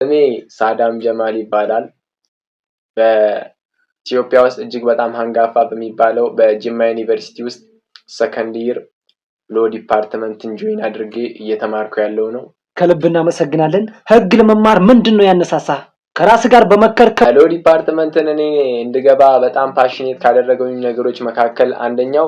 ስሜ ሳዳም ጀማል ይባላል። በኢትዮጵያ ውስጥ እጅግ በጣም አንጋፋ በሚባለው በጅማ ዩኒቨርሲቲ ውስጥ ሰከንድ ይር ሎ ዲፓርትመንትን ጆይን አድርጌ እየተማርኩ ያለው ነው። ከልብ እናመሰግናለን። ህግ ለመማር ምንድነው ያነሳሳ? ከራስ ጋር በመከርከር ሎ ዲፓርትመንትን እኔ እንድገባ በጣም ፓሽኔት ካደረገኝ ነገሮች መካከል አንደኛው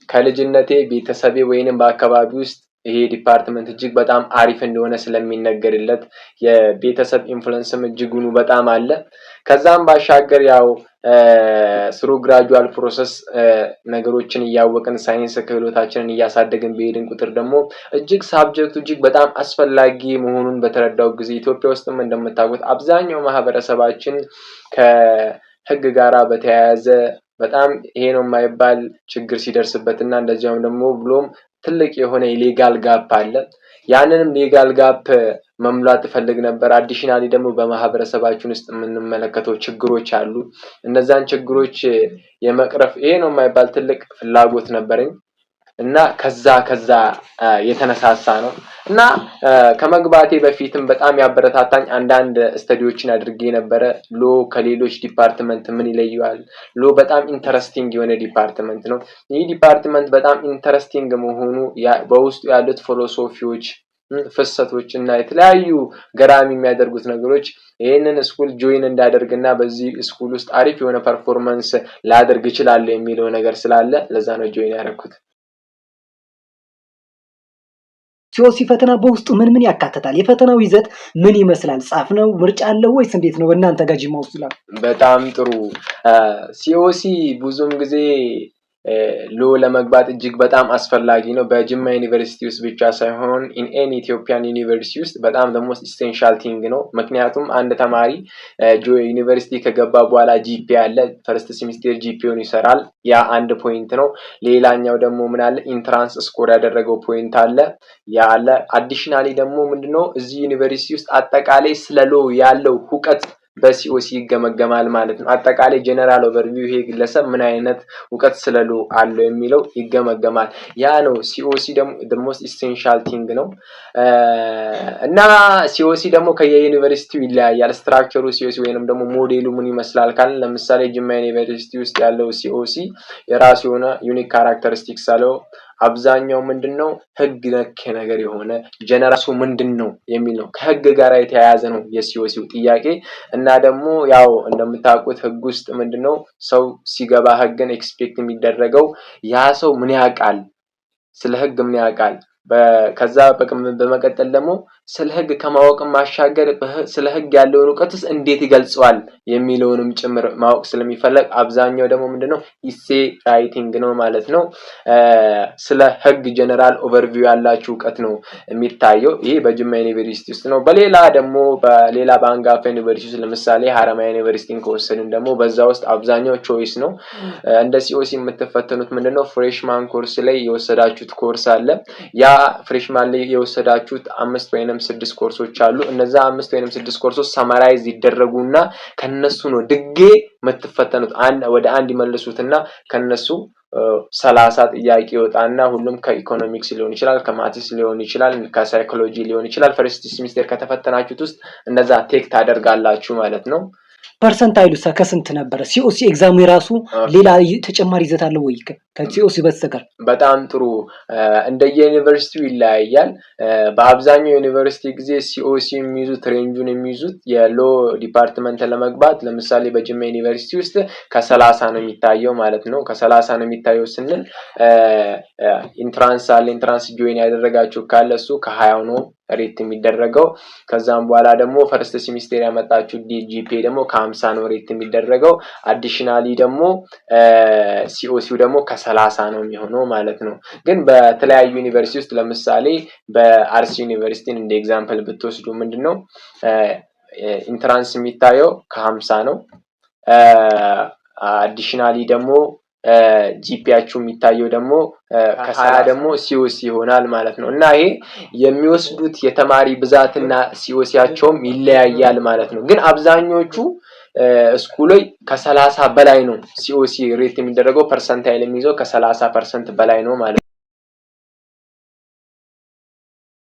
ከልጅነቴ ቤተሰቤ ወይንም በአካባቢ ውስጥ ይሄ ዲፓርትመንት እጅግ በጣም አሪፍ እንደሆነ ስለሚነገርለት የቤተሰብ ኢንፍሉዌንስም እጅጉኑ በጣም አለ። ከዛም ባሻገር ያው ስሩ ግራጁዋል ፕሮሰስ ነገሮችን እያወቅን ሳይንስ ክህሎታችንን እያሳደግን በሄድን ቁጥር ደግሞ እጅግ ሳብጀክቱ እጅግ በጣም አስፈላጊ መሆኑን በተረዳው ጊዜ ኢትዮጵያ ውስጥም እንደምታውቁት አብዛኛው ማህበረሰባችን ከህግ ጋራ በተያያዘ በጣም ይሄ ነው የማይባል ችግር ሲደርስበትና እንደዚያም ደግሞ ብሎም ትልቅ የሆነ የሌጋል ጋፕ አለ። ያንንም ሌጋል ጋፕ መሙላት ፈልግ ነበር። አዲሽናሊ ደግሞ በማህበረሰባችን ውስጥ የምንመለከተው ችግሮች አሉ። እነዛን ችግሮች የመቅረፍ ይሄ ነው የማይባል ትልቅ ፍላጎት ነበረኝ እና ከዛ የተነሳሳ ነው እና ከመግባቴ በፊትም በጣም ያበረታታኝ አንዳንድ ስተዲዎችን አድርጌ ነበረ። ሎ ከሌሎች ዲፓርትመንት ምን ይለየዋል? ሎ በጣም ኢንተረስቲንግ የሆነ ዲፓርትመንት ነው። ይህ ዲፓርትመንት በጣም ኢንተረስቲንግ መሆኑ በውስጡ ያሉት ፊሎሶፊዎች ፍሰቶች እና የተለያዩ ገራሚ የሚያደርጉት ነገሮች ይሄንን ስኩል ጆይን እንዳደርግና በዚህ ስኩል ውስጥ አሪፍ የሆነ ፐርፎርማንስ ላደርግ ይችላል የሚለው ነገር ስላለ ለዛ ነው ጆይን ያደረኩት። ሲኦሲ ፈተና በውስጡ ምን ያካትታል? የፈተናው ይዘት ምን ይመስላል? ጻፍ ነው ምርጫ አለው ወይስ እንዴት ነው በእናንተ ጋር ጂማ ውስጥ ይላል? በጣም ጥሩ። ሲኦሲ ብዙም ጊዜ ሎ ለመግባት እጅግ በጣም አስፈላጊ ነው። በጅማ ዩኒቨርሲቲ ውስጥ ብቻ ሳይሆን ኢን ኤኒ ኢትዮጵያን ዩኒቨርሲቲ ውስጥ በጣም ደግሞ ኢሴንሻል ቲንግ ነው። ምክንያቱም አንድ ተማሪ ዩኒቨርሲቲ ከገባ በኋላ ጂፒ አለ። ፈርስት ሴሚስተር ጂፒውን ይሰራል። ያ አንድ ፖይንት ነው። ሌላኛው ደግሞ ምን አለ? ኢንትራንስ ስኮር ያደረገው ፖይንት አለ። ያ አለ። አዲሽናሊ ደግሞ ምንድነው እዚህ ዩኒቨርሲቲ ውስጥ አጠቃላይ ስለ ሎ ያለው ዕውቀት በሲኦሲ ይገመገማል ማለት ነው። አጠቃላይ ጀነራል ኦቨርቪው ይሄ ግለሰብ ምን አይነት ዕውቀት ስለሉ አለው የሚለው ይገመገማል። ያ ነው ሲኦሲ ደግሞ the most essential thing ነው። እና ሲኦሲ ደግሞ ከየዩኒቨርሲቲው ይለያያል። ስትራክቸሩ ሲኦሲ ወይንም ደግሞ ሞዴሉ ምን ይመስላል ካልን ለምሳሌ ጅማ ዩኒቨርሲቲ ውስጥ ያለው ሲኦሲ የራሱ የሆነ ዩኒክ ካራክተሪስቲክስ አለው። አብዛኛው ምንድነው ህግ ነክ ነገር የሆነ ጀነራሱ ምንድነው የሚል ነው። ከህግ ጋር የተያያዘ ነው የሲኦሲው ጥያቄ እና ደግሞ ያው እንደምታውቁት ህግ ውስጥ ምንድነው ሰው ሲገባ ህግን ኤክስፔክት የሚደረገው ያ ሰው ምን ያውቃል፣ ስለ ህግ ምን ያውቃል፣ ከዛ በመቀጠል ደግሞ ስለ ህግ ከማወቅ ማሻገር ስለ ህግ ያለውን ዕውቀትስ እንዴት ይገልጸዋል የሚለውንም ጭምር ማወቅ ስለሚፈልግ አብዛኛው ደግሞ ምንድነው ኢሴ ራይቲንግ ነው ማለት ነው። ስለ ህግ ጀነራል ኦቨርቪው ያላችሁ ዕውቀት ነው የሚታየው። ይሄ በጅማ ዩኒቨርሲቲ ውስጥ ነው። በሌላ በአንጋፋ ዩኒቨርሲቲ ውስጥ ለምሳሌ ሀረማያ ዩኒቨርሲቲን ከወሰድን ደግሞ በዛ ውስጥ አብዛኛው ቾይስ ነው። እንደ ሲኦሲ የምትፈተኑት ምንድነው ፍሬሽማን ኮርስ ላይ የወሰዳችሁት ኮርስ አለ። ያ ፍሬሽማን ላይ የወሰዳችሁት 5 ወይንም 6 ኮርሶች አሉ። እነዛ 5 ወይንም 6 ኮርሶች ሰማራይዝ ይደረጉና ከነሱ ነው ድጌ የምትፈተኑት። ወደ አንድ ይመልሱትና ከነሱ 30 ጥያቄ ይወጣና ሁሉም ከኢኮኖሚክስ ሊሆን ይችላል፣ ከማትስ ሊሆን ይችላል፣ ከሳይኮሎጂ ሊሆን ይችላል። ፈርስት ሴሚስተር ከተፈተናችሁት ውስጥ እነዛ ቴክ ታደርጋላችሁ ማለት ነው። ፐርሰንታይሉ ከስንት ነበር? ሲኦሲ ኤግዛሙ የራሱ ሌላ ተጨማሪ ይዘት አለው ወይ ከሲኦሲ በስተቀር? በጣም ጥሩ። እንደየዩኒቨርሲቲው ይለያያል። በአብዛኛው ዩኒቨርሲቲ ጊዜ ሲኦሲ የሚይዙት ሬንጁን የሚይዙት የሎ ዲፓርትመንት ለመግባት ለምሳሌ በጅማ ዩኒቨርሲቲ ውስጥ ከ30 ነው የሚታየው ማለት ነው። ከ30 ነው የሚታየው ስንል ኢንትራንስ አለ። ኢንትራንስ ጆይን ያደረጋችሁ ካለ እሱ ከ20 ነው ሬት የሚደረገው። ከዛም በኋላ ደግሞ ፈርስት ሴሚስተር ያመጣችሁ ጂፒ ደግሞ ከ50 ነው ሬት የሚደረገው። አዲሽናሊ ደግሞ ሲኦሲው ደግሞ ከ30 ነው የሚሆነው ማለት ነው። ግን በተለያዩ ዩኒቨርሲቲ ውስጥ ለምሳሌ በአርሲ ዩኒቨርሲቲን እንደ ኤግዛምፕል ብትወስዱ ምንድነው ኢንትራንስ የሚታየው ከ50 ነው። አዲሽናሊ ደግሞ ጂፒያችሁ የሚታየው ደግሞ ከ20 ደግሞ ሲኦሲ ይሆናል ማለት ነው። እና ይሄ የሚወስዱት የተማሪ ብዛትና ሲኦሲያቸውም ይለያያል ማለት ነው። ግን አብዛኞቹ ስኩሎች ከ30 በላይ ነው ሲኦሲ ሬት የሚደረገው። ፐርሰንታይል የሚይዘው ከ30% በላይ ነው ማለት ነው።